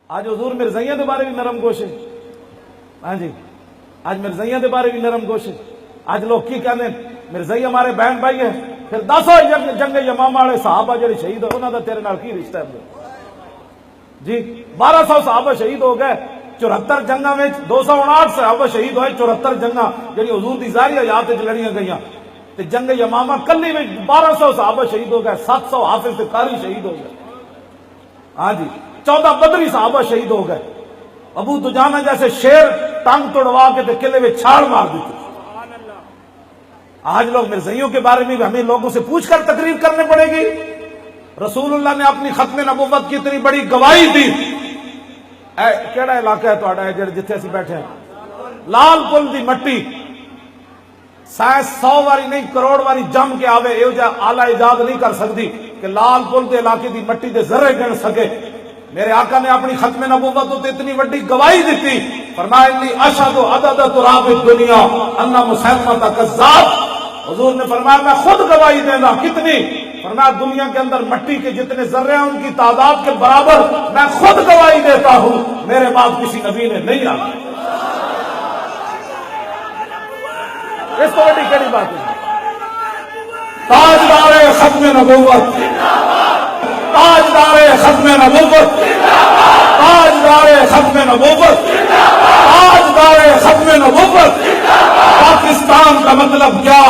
آج حضور مرزائیاں دے بارے بھی نرم گوش ہے. ہاں جی آج مرزائیاں دے بارے بھی نرم گوش ہے. آج لوگ کی کہتے ہیں مرزائی ہمارے بہن بھائی ہیں. پھر 10 جنگ یمامہ والے صحابہ جڑے شہید ہوئے انہوں دا تیرے نال کی رشتہ ہے جی؟ 1200 صحابہ شہید ہو گئے 74 جنگاں میں. 259 صحابہ شہید ہوئے 74 جنگاں جڑی حضور دی ظاہری حیات وچ لڑیاں گئیاں. تے جنگ یمامہ کلی میں 1200 صحابہ شہید ہو گئے. 700 حافظ تے قاری شہید ہو گئے. ہاں جی 14 بدری صحابہ شہید ہو گئے. ابو دجانہ جیسے شیر ٹانگ توڑوا کے تے قلعے میں چھاڑ مار دیتے. آج لوگ مرزائیوں کے بارے میں ہمیں لوگوں سے پوچھ کر تقریر کرنے پڑے گی. رسول اللہ نے اپنی ختم نبوت کی اتنی بڑی گواہی دی. کیڑا علاقہ ہے تہاڈا جتھے اسی بیٹھے ہیں؟ لال پل دی مٹی سائنس 100 واری نہیں کروڑ واری جم کے آوے یہ جا آلہ ایجاد نہیں کر سکتی کہ لال پل دے علاقے دی مٹی دے ذرے گن سکے. میرے آقا نے اپنی ختم نبوت تے اتنی بڑی گواہی دیتی. فرمایا انی اشہد عدد تراب الدنیا ان مسیلمہ کذاب. حضور نے فرمایا میں خود گواہی دینا. کتنی؟ فرمایا دنیا کے اندر مٹی کے جتنے ذرے ہیں ان کی تعداد کے برابر میں خود گواہی دیتا ہوں میرے بعد کسی نبی نے نہیں آنا. اس کو بڑی کڑی بات ہے. تاجدار ختم نبوت، تاجدار ختم نبوت، تاجدار ختم نبوت، تاجدار ختم نبوت. پاکستان کا مطلب کیا؟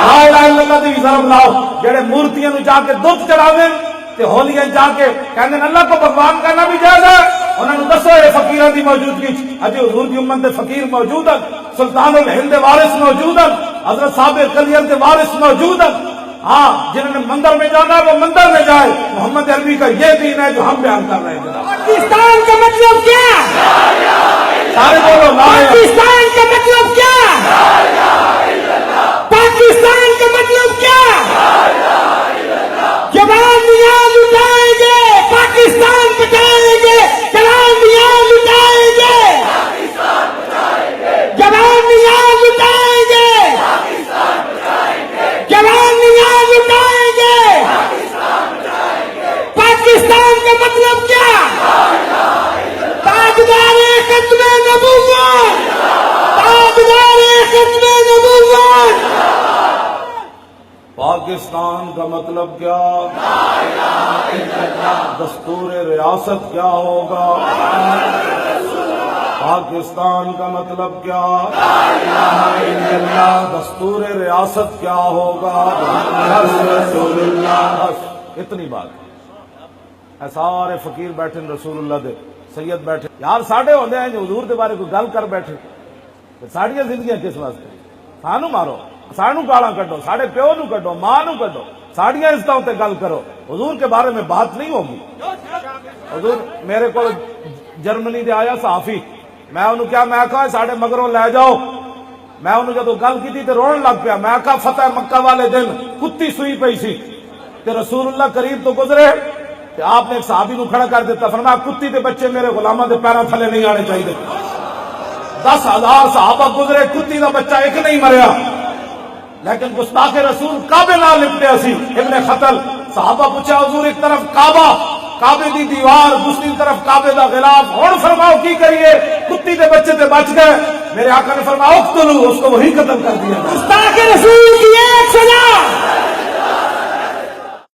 لا الہ الا اللہ دی ضرب لاؤ. جڑے مورتیاں نو جا کے دودھ چڑھاویں تے ہولیاں جا کے کہندے اللہ کو بھگوان کہنا بھی جائز ہے. انہاں نو دسو اے فقیراں دی موجودگی اجے حضور دی امت دے فقیر موجود ہیں. سلطان الہند دے وارث موجود ہیں. حضرت صاحب کلیئر دے وارث موجود ہیں. ہاں جنہوں نے مندر میں جانا وہ مندر میں جائے. محمد عربی کا یہ دین ہے جو ہم بیان کر رہے ہیں. جناب پاکستان کا مطلب کیا؟ سارے بولو لا الہ. پاکستان کا مطلب کیا؟ پاکستان کا مطلب کیا؟ جوان نیاز اٹھائیں گے پاکستان بچائیں گے. جوان نیاز اٹھائیں گے جوان نیاز اٹھائیں گے جوان نیاز اٹھائیں گے. پاکستان کا مطلب کیا؟ تاجدار ختم نبوت، تاجدار ختم نبوت. پاکستان کا مطلب کیا؟ دستور ریاست کیا ہوگا؟ پاکستان کا مطلب کیا؟ دستور ریاست کیا ہوگا؟ اتنی بات ہے. سارے فقیر بیٹھے رسول اللہ دے سید بیٹھے. یار ساڈے ہوندے ہیں جو حضور دے بارے کوئی گل کر بیٹھے ساڈیاں زندگیاں کس واسطے؟ سانو مارو، سانو گالاں کڈو، ساڈے پیو نو کڈو، ماں نو کڈو، ساڈیاں عزتاں تے گل کرو. حضور کے بارے میں بات نہیں ہوگی. حضور میرے کو جرمنی دے آیا صحافی. میں انہوں کیا میں کہا ساڈے مگروں لے جاؤ. میں انہوں جدو گل کی تے رونے لگ پیا. میں کہا فتح مکہ والے دن کتی سوئی پئی سی تے رسول اللہ قریب تو گزرے تے آپ نے ایک صحابی نو کھڑا کر دیتا. فرمایا کتی دے بچے میرے غلاماں دے پیراں تھلے نہیں آنے چاہیے. 10,000 صحابہ گزرے کتی دا بچہ ایک نہیں مریا. لیکن گستاخ رسول کعبے نال لپٹیا سی. ابن خطل صحابہ پوچھا حضور ایک طرف کعبہ کعبے دی دیوار دوسری طرف کعبے دا غلاف ہن فرماؤ کی کریے؟ کتی دے بچے تے بچ گئے. میرے آقا نے فرمایا اقتلوا، اس کو وہی قتل کر دیا. گستاخ رسول کی ایک سزا